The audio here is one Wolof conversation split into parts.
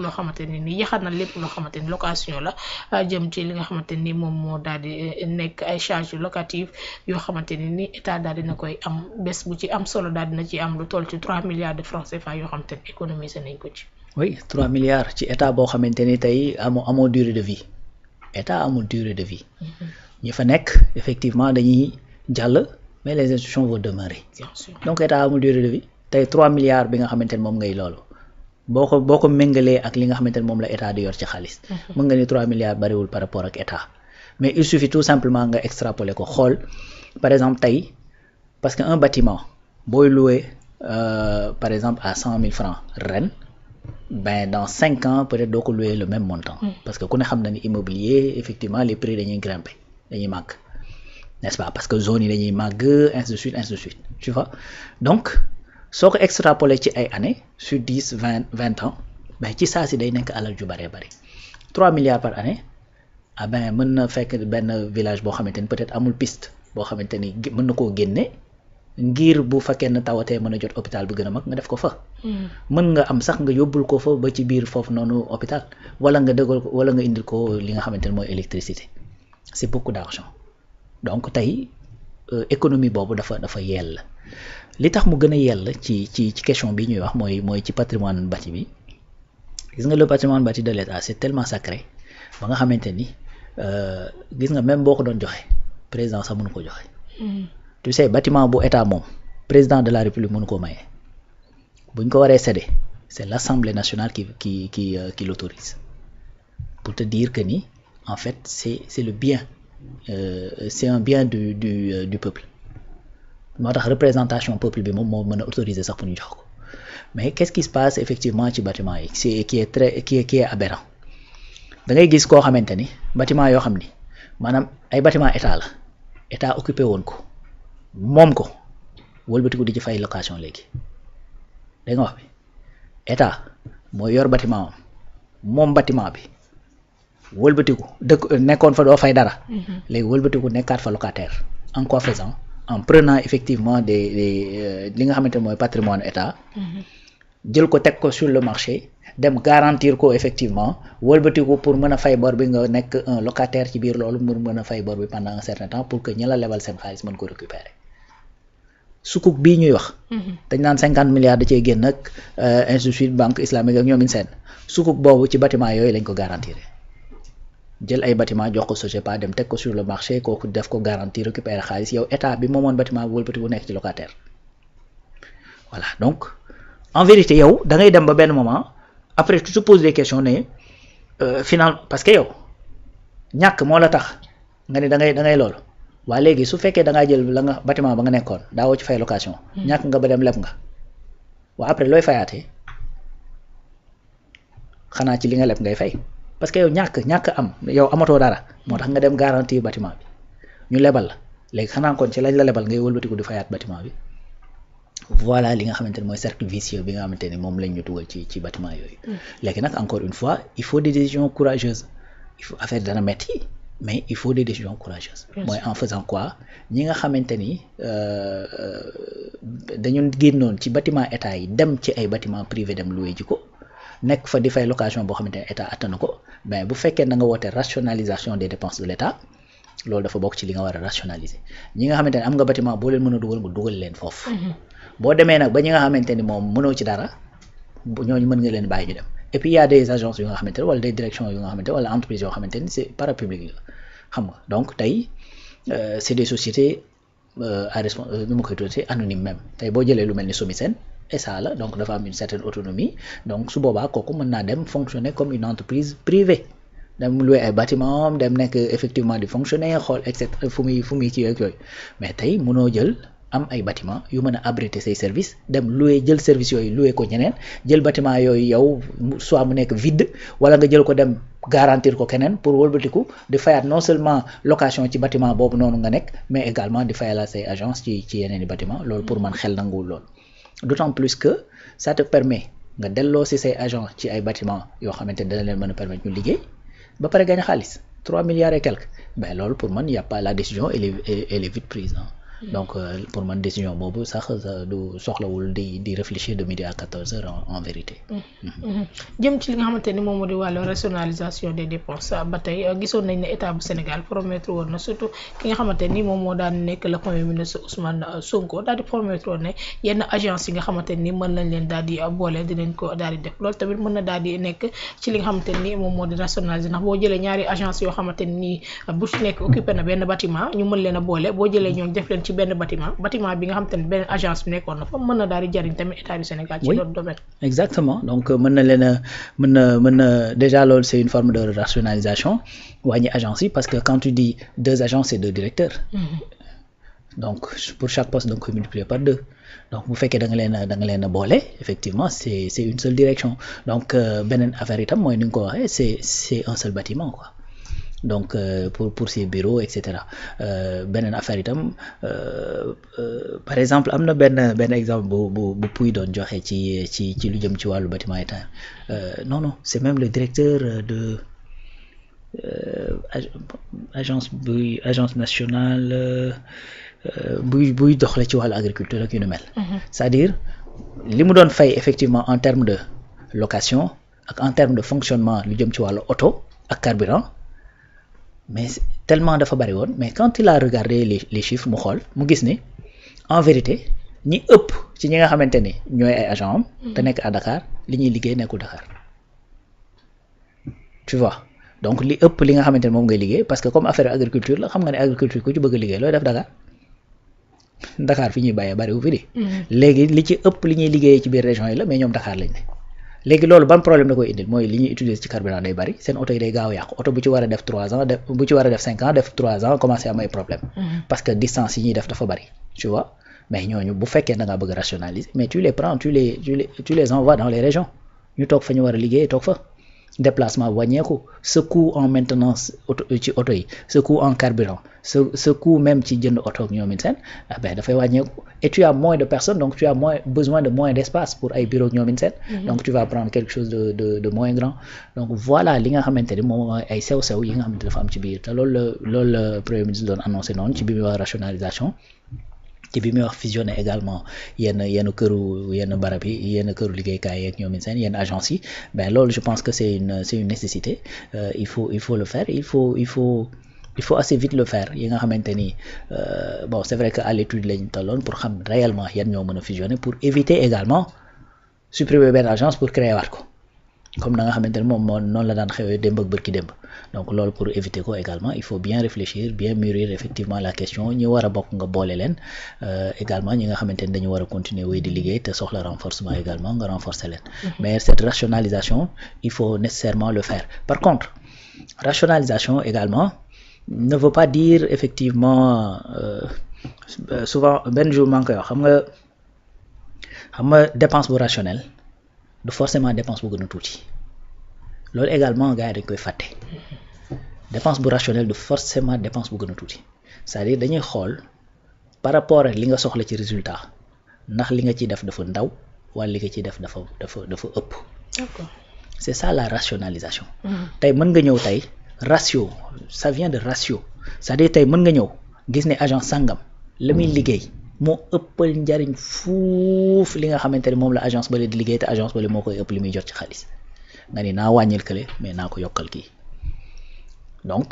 loo xamante ne ni yaxal na lépp loo xamante ni location la jëm ci li nga xamante ni moom moo daal di nekk ay charges locatives yoo xamante ne ni état daal dina koy am bés bu ci am solo daal dina ci am lu toll ci 3 milliards de francs CFA yoo xamante ni économiser nañ ko ci. oui 3 milliards ci état boo xamante ni tey amoo durée de vie état amul durée de vie. ñi fa nekk effectivement dañuy jàll mais les institutions vont demeurer. bien sûr donc état amul durée de vie tey 3 milliards bi nga xamante ni moom ngay loolu boo ko méngalee ak li nga xamante ni moom la état di yor ci xaalis. mën nga ni 3 milliards bariwul par rapport ak état mais il suffit tout simplement nga extrapoler ko xool par exemple tey parce que un bâtiment booy louer par exemple à 100 000 francs ren. Ben dans 5 ans peut-être doo ko louer le même montant. Parce que ku ne xam na ni immobilier effectivement les prix dañuy grimper dañuy màgg n'est-ce pas parce que zone yi dañuy màgg ainsi de suite tu vois donc soo ko extrapoler ci ay années sur 10 20 ans ben ci saa si day nekk alal ju bëree bëri 3 milliards par année ah ben mën na fekk benn village boo xamante ni peut-être amul piste boo xamante ni mën na koo génne ngir bu fa kenn tawatee mën a jot hôpital bu gën a mag nga def ko fa. mën nga am sax nga yóbbul ko fa ba ci biir foofu noonu hôpital wala nga dëggal ko wala nga indil ko li nga xamante ne mooy électricité c'est beaucoup d'argent donc tey économie boobu dafa yell li tax mu gën a yell ci question bi ñuy wax mooy ci patrimoine bâti bi gis nga le patrimoine bâti de l'État c'est tellement sacré ba nga xamante ni gis nga même boo ko doon joxe président sax mënu ko joxe. tu sais bâtiment bu état moom président de la république mënu koo maye buñ ko waree céder c'est l'Assemblée nationale qui l'autorise pour te dire que ni en fait c'est le bien c'est un bien du peuple moo tax représentation peuple bi moom moo mën a autoriser sax pour ñu jox ko mais qu'est-ce qui se passe effectivement ci bâtiment yi c'est qui est aberrant da ngay gis koo xamante ni bâtiment yoo xam ni maanaam ay bâtiment état la état occupé woon ko moom ko wëlbatiku di ci fay location léegi da nga wax bi état mooy yor bâtiment am moom bâtiment bi wëlbatiku dëkk nekkoon fa doo fay dara léegi wëlbatiku nekkaat fa locataire en quoi faisant en prenant effectivement des li nga xamante ne mooy patrimoine état jël ko teg ko sur le marché dem garantir ko effectivement wëlbatiku pour mën a fay bor bi nga nekk un locataire ci biir loolu pour mën a fay bor bi pendant un certain temps pour que ñi la lebal seen xaalis mën ko récupérer sukuk bii ñuy wax dañ naan 50 milliards da cee génn ak ainsi de suite banque islamique ak ñoom seen sukuk boobu ci bâtiment yooyu lañ ko garantir jël ay bâtiment jox ko Sogepa dem teg ko sur le marché kooku def ko garantie récupérer xaalis yow état bi moomoon bâtiment bi wëlbatiku nekk ci locataire voilà donc en vérité yow da ngay dem ba benn moment après tu te poses des questions ne final parce que yow ñàkk moo la tax nga ne da ngay loolu waa léegi su fekkee da ngaa jël la nga bâtiment ba nga nekkoon daawoo ci fay location ñàkk nga ba dem leb nga waa après looy fayaatee xanaa ci li nga leb ngay fay parce que yow ñàkk am yow amatoo dara moo tax nga dem garantie bâtiment bi ñu lebal la léegi xanaa kon ci lañ la lebal ngay wëlbatiku di fayaat bâtiment bi voilà li nga xamante ne mooy cercle vicieux bi nga xamante ne moom lañ ñu dugal ci bâtiment yooyu léegi nag encore une fois il faut des décisions courageuses il faut affaire dana metti mais il faut des décisions courageuses mooy en faisant quoi ñi nga xamante ni dañu génnoon ci bâtiment état yi dem ci ay bâtiment privé dem louer ji ko nekk fa di fay location boo xamante ne état attanu ko mais bu fekkee da nga woote rationalisation des dépenses de l'état loolu dafa bokk ci li nga war a rationaliser ñi nga xamante ne am nga bâtiment boo leen mën a dugal nga dugal leen foofu boo demee nag ba ñi nga xamante ni moom mënoo ci dara ñooñu mën nga leen bàyyi ñu dem et puis il y a des agences yu nga xamante ne wala des directions yu nga xamante ne wala entreprises yoo xamante ni c'est parapublic la xam nga donc tey c'est des sociétés à nu ma koy tuddee anonyme même tey boo jëlee lu mel ni SOMISEN SA la donc dafa am une certaine autonomie donc su boobaa kooku mën naa dem fonctionner comme une entreprise privée dem louer ay bâtiment dem nekk effectivement di fonctionner xool et cetera fu muy kii ak yooyu mais tey mënoo jël am ay bâtiment yu mën a abriter say services dem louer jël service yooyu louer ko ñeneen jël bâtiment yooyu yow soit mu nekk vide wala nga jël ko dem garantir ko keneen pour wëlbatiku di fayaat non seulement location ci bâtiment boobu noonu nga nekk mais également di fayal say agence ci yeneen i bâtiment loolu pour man xel nanguwul loolu d'autant plus que ça te permet nga delloo si say agent ci ay bâtiment yoo xamante ne dana leen mën a permettre ñu liggéey ba pare gañ xaalis 3 milliards et quelques ben loolu pour man y a pas la décision elle est vite prise donc pour man décision boobu sax du soxlawul di réfléchir de midi à 14h en vérité. jëm ci li nga xamante ni moom moo di wàllu rationalisation des dépenses ba tey gisoon nañ ne état bu Sénégal promettre woon na surtout ki nga xamante ni moom moo daan nekk le premier ministre Ousmane Sonko daal di promettre woon ne yenn agence yi nga xamante ni mën nañ leen daal di boole dinañ ko daal di def loolu tamit mën na daal di nekk ci li nga xamante ni moom moo di rationaliser ndax boo jëlee ñaari agence yoo xamante ni bu ci nekk occupé na benn bâtiment ñu mën leen a boole boo jëlee ñoom def leen ci benn bâtiment bi nga xamante ni benn agence bi nekkoon na fa mën na daal di jariñ tamit état du Sénégal ci loolu domaine. Exactement donc mën na leen a mën na déjà loolu c'est une forme de rationalisation wàññi agence yi parce que quand tu dis 2 agences c'est 2 directeurs. Donc pour chaque poste da nga koy multiplier par 2 donc bu fekkee da nga leen a boole effectivement c'est une seule direction donc beneen affaire itam mooy ni nga ko waxee c'est un seul bâtiment quoi donc pour ces bureaux et cetera beneen affaire itam par exemple am na benn exemple bu Pouy doon joxe ci lu jëm ci wàllu bâtiment état non c'est même le directeur de agence nationale buy doxle ci wàllu agriculture ak yu ni mel. C'est-à-dire li mu doon fay effectivement en termes de location ak en termes de fonctionnement lu jëm ci wàllu oto ak carburant mais tellement dafa bari woon mais quand il a regardé les chiffres mu xool mu gis ni en vérité ñi ëpp ci ñi nga xamante ni ñooy ay agent am te nekk à Dakar li ñuy liggéey nekkul Dakar tu vois donc li ëpp li nga xamante ni moom ngay liggéey parce que comme affaire agriculture la xam nga ne agriculture ku ci bëgg a liggéey looy def Dakar fi ñuy bàyyee bari wu fi di léegi li ci ëpp li ñuy liggéeyee ci biir région yi la mais ñoom Dakar lañ ne léegi loolu ban problème da koy indil mooy li ñuy utiliser ci carburant day bari seen oto yi day gaaw a yàqu oto bu ci war a def 3 ans bu ci war a def 5 ans def 3 ans commencé am ay problème parce que distance yi ñuy def dafa bari tu vois mais ñooñu bu fekkee da ngaa bëgg rationaliser mais tu les prends tu les envoies dans les régions ñu toog fa ñu war a liggéey toog fa déplacement wàññeeku ce coût en maintenance ci oto yi ce coût en carburant ce coût même ci jënd oto ak ñoom seen dafay wàññeeku et tu as moins de personnes donc tu as besoin de moins d'espace pour ay bureau ak ñoom seen donc tu vas prendre quelque chose de moins grand donc voilà li nga xamante ni moom ay sew-sew yi nga xamante dafa am ci biir te loolu la premier ministre doon annoncé noonu ci bi muy wax rationalisation ci bi muy wax fusionner également yenn barab yi yenn këru liggéeykaay yeeg ñoom seen yenn agence yi loolu je pense que c'est une nécessité il faut le faire il faut assez vite le faire yi nga xamante ni bon c'est vrai que à l'étude lañ tolloon pour xam réellement yan ñoo mën a fusionner pour éviter également supprimer benn agence pour créer waat ko comme na nga xamante ni moom noonu la daan xewee démb ak bërki démb donc loolu pour éviter ko également il faut bien réfléchir bien mûrir effectivement la question ñi war a bokk nga boole leen également ñi nga xamante ni dañu war a continuer wéy di liggéey te soxla renforcement également nga renforcer leen mais cette rationalisation il faut nécessairement le faire par contre rationalisation également ne veut pas dire effectivement souvent benn jour maa ngi koy wax xam nga dépense bu rationnelle du forcément dépense bu gën a tuuti loolu également gars yi dañ koy fàtte dépense bu rationnelle du forcément dépense bu gën a tuuti c'est-à-dire dañuy xool par rapport ak li nga soxla ci résultat ndax li nga ciy def dafa ndaw wala li nga ciy def dafa ëpp. D'accord. C'est ça la rationalisation. tey mën nga ñëw tey ratio ça vient de ratio c'est-à-dire tey mën nga ñëw gis ne agence sangam la muy liggéey moo ëppal njariñ fuuf li nga xamante ne moom la agence bale di liggéey te agence bale moo koy ëpp li muy jot ci xaalis nga ni naa wàññil kële mais naa ko yokkal kii donc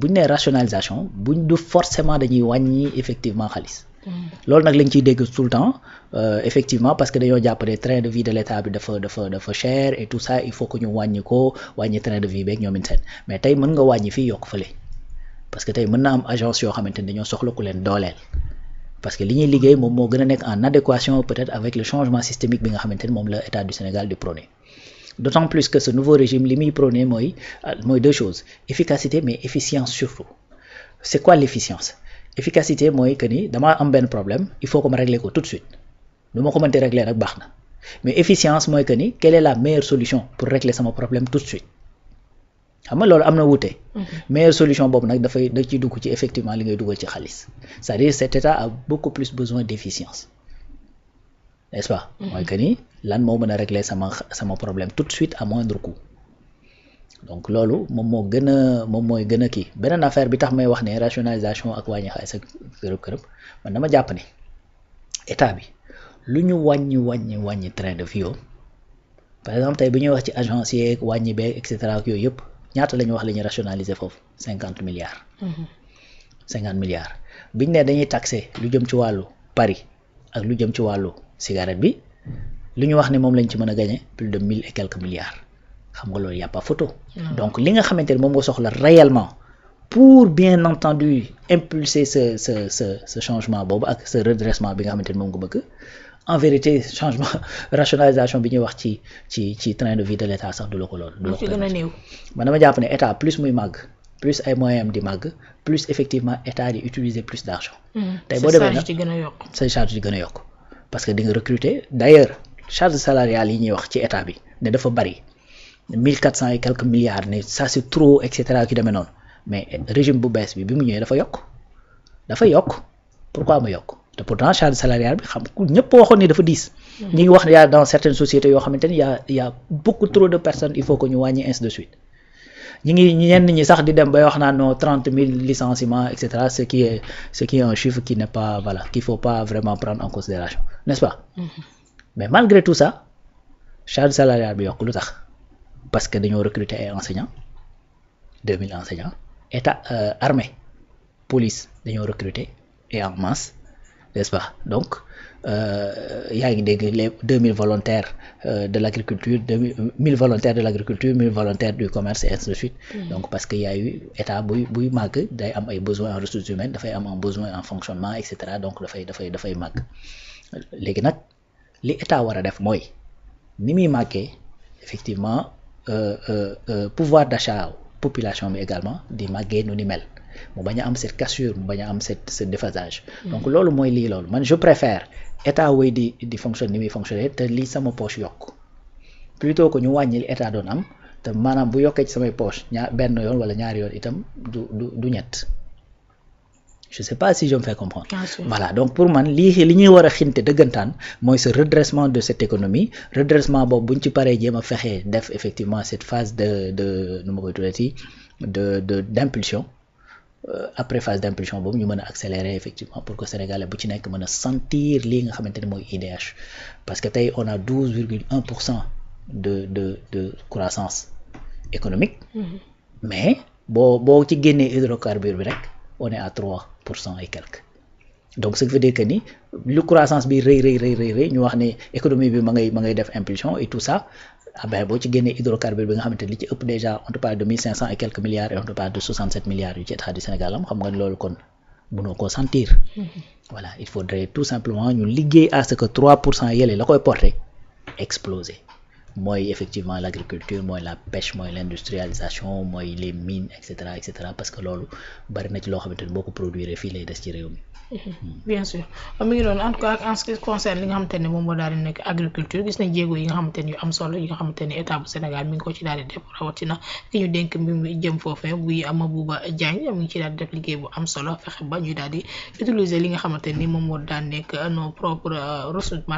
buñ nee rationalisation buñ du forcément dañuy wàññi effectivement xaalis loolu nag lañ ciy dégg tout le temps effectivement parce que dañoo jàpp ne train de vie de l'état bi dafa cher et tout ça il faut que ñu wàññi ko wàññi train de vie beeg ñoom seen mais tey mën nga wàññi fii yokk fële parce que tey mën na am agence yoo xamante ne dañoo soxla ku leen dooleel parce que li ñuy liggéey moom moo gën a nekk en adéquation peut-être avec le changement systémique bi nga xamante ne moom la état du Sénégal di prôner d'autant plus que ce nouveau régime li muy prôner mooy deux choses efficacité mais efficience surtout c'est quoi l'efficience efficacité mooy que ni damaa am benn problème il faut que ma régler ko tout de suite lu ma ko mënti régler rek baax na mais efficience mooy que ni quelle est la meilleure solution pour régler sama problème tout de suite xam nga loolu am na wuute. meilleure solution boobu nag da ciy dugg ci effectivement li ngay dugal ci xaalis c'est-à-dire cet état a beaucoup plus besoin d'efficience n'est-ce pas. mooy que ni lan moo mën a régler sama problème tout de suite à moindre coût donc loolu moom mooy gën a kii beneen affaire bi tax may wax ne rationalisation ak wàññi xaalis ak kërëb man dama jàpp ne état bi lu ñu wàññi train de vie par exemple tey bi ñuy wax ci agence yeeg wàññi beeg et cetera ak yooyu yëpp ñaata la ñu wax la ñuy rationaliser foofu 50 milliards. 50 milliards biñ ne dañuy taxer lu jëm ci wàllu Paris ak lu jëm ci wàllu cigarette bi lu ñu wax ne moom lañ ci mën a gagner plus de 1000 et quelques milliards xam nga loolu y a pas photo. donc li nga xamante ne moom nga soxla réellement pour bien entendu impulser ce changement boobu ak ce redressement bi nga xamante ne moom nga bëgg. En vérité changement rationalisation bi ñuy wax ci train de vie de l'état sax du la ko lool. du la ko gën a néew. man dama jàpp ne état plus muy màgg plus ay moyens am di màgg plus effectivement état di utiliser plus d'argent. tey boo demee nag say charge di gën a yokk parce que di nga recruter d'ailleurs charge salariale yi ñuy wax ci état bi ne dafa bari 1400 et quelques milliards ne ça c'est trop et cetera ki demee noonu mais régime bu bees bi mu ñëwee dafa yokk pourquoi mu yokk. te pourtant charge salariale bi xam ku ñëpp waxoon ni dafa diis. ñi ngi wax ne dans certaines sociétés yoo xamante ni y a beaucoup trop de personnes il faut que ñu wàññi ainsi de suite ñenn ñi sax di dem bay wax naan non 30 000 licenciements et cetera ce qui est un chiffre qui n'est pas voilà qu'il faut pas vraiment prendre en considération n'est-ce pas. Mais malgré tout ça charge salariale bi yokk lu tax parce que dañoo recruter ay enseignants 2000 enseignants état armée police dañoo recruter et en masse. N'est-ce pas donc yaa ngi dégg les 2000 volontaires de l'agriculture 1000 volontaires de l'agriculture 1000 volontaires du commerce et ainsi de suite. Donc parce que y a eu état buy màgg day am ay besoins en ressources humaines dafay am un besoin en fonctionnement et cetera donc dafay màgg léegi nag li état war a def mooy ni muy màggee effectivement pouvoir d'achat population bi également di màggee nu ni mel. mu bañ a am cette cassure mu bañ a am ce déphasage. donc loolu mooy lii loolu man je préfère état wéy di fonctionner ni muy fonctionner te lii sama poche yokk plutôt que ñu wàññi li état doon am te maanaam bu yokkee ci samay poche benn yoon wala ñaari yoon itam du ñett je sais pas si je me fais comprendre. Voilà donc pour man li ñuy war a xinte dëggantaan mooy ce redressement de cette économie redressement boobu buñ ci paree jéem a fexe def effectivement cette phase de nu ma koy tuddati d'impulsion. Après phase d'impulsion boobu ñu mën a accélérer effectivement pour que Sénégalais bu ci nekk mën a sentir lii nga xamante ne mooy IDH parce que tey on a 12,1% de croissance économique. Mais boo ci génnee hydrocarbure bi rek on est à 3% et quelques. Donc ce qui veut dire que ni lu croissance bi rëy ñu wax ne économie bi ma ngay def impulsion et tout ça. Boo ci génnee hydrocarbure bi nga xamante li ci ëpp déjà on te parle de 1500 et quelques milliards et on te parle de 67 milliards yu ci état du Sénégal am xam nga loolu kon mënoo koo sentir. Voilà il faudrait tout simplement ñu liggéey à ce que 3% yële la koy porter exploser mooy effectivement l'agriculture mooy la pêche mooy l'industrialisation mooy les mines et cetera parce que loolu bari na ci loo xamante ni boo ko produire fii lay des ci réew mi. Bien sûr mi ngi doon en tout cas en ce qui concerne li nga xamante ne moom moo daal di nekk agriculture gis nañ jéego yi nga xamante ne yu am solo yi nga xamante ne état bu Sénégal mi ngi ko ci daal di def rawatina ki ñu dénk mbir mi jëm foofee buy Mabouba Diagne mi ngi ci daal di def liggéey bu am solo fexe ba ñu daal di utiliser li nga xamante ni moom moo daan nekk nos propres ressources maanaam